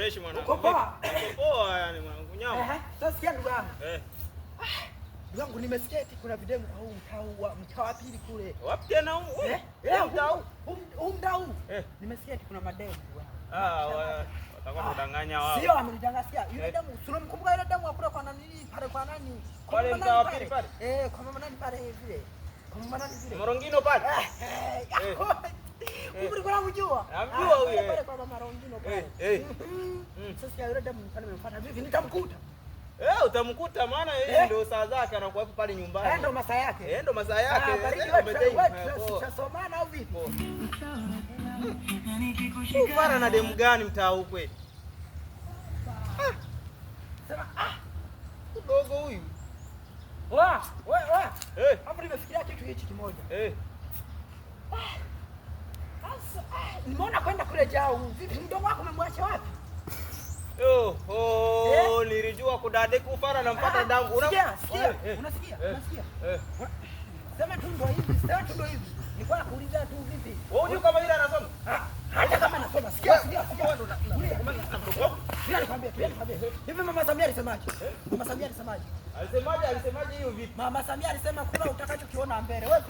Fresh mwanangu. Uko poa? Poa yani mwanangu nyama. Sasa sikia ndugu yangu. Ndugu yangu nimesikia eti kuna video kwa huu mtaa wa pili kule. Wapi tena huu? Mtaa. Nimesikia eti kuna mademu ndugu yangu. Watakuwa kudanganya wao. Sio amenidanganya. Yule demu, unamkumbuka yule demu akula kwa nani pale kwa nani? Pale mtaa wa pili pale. Kwa mama nani pale vile. Kwa mama nani vile. Morongino pale. Ulikuwa unamjua? Namjua huyo. Pale kwa mama Morongino pale. Sasa yule demu nimemfuata vipi nitamkuta? Utamkuta maana yeye ndio saa zake anakuwa pale nyumbani. Ndio masaa yake. Ndio masaa yake. Tutasomana au vipi? Ufara na demu gani mtaa huu kweli? Sema dogo huyu. Hapo nimefikiria kitu hichi kimoja. Sasa nimeona kwenda kule Jau. Vipi mdogo wako umemwacha wapi? Nilijua kudade kufara na mpata dangu. Unasikia? Sema tu ndio hivi. Nilikuwa nakuuliza tu vipi? Wewe unajua kama yule anasoma? Hata kama anasoma. Sikia. Nikwambie. Hivi Mama Samia alisemaje? Alisemaje hiyo vipi? Mama Samia alisema kula utakachokiona mbele. Wewe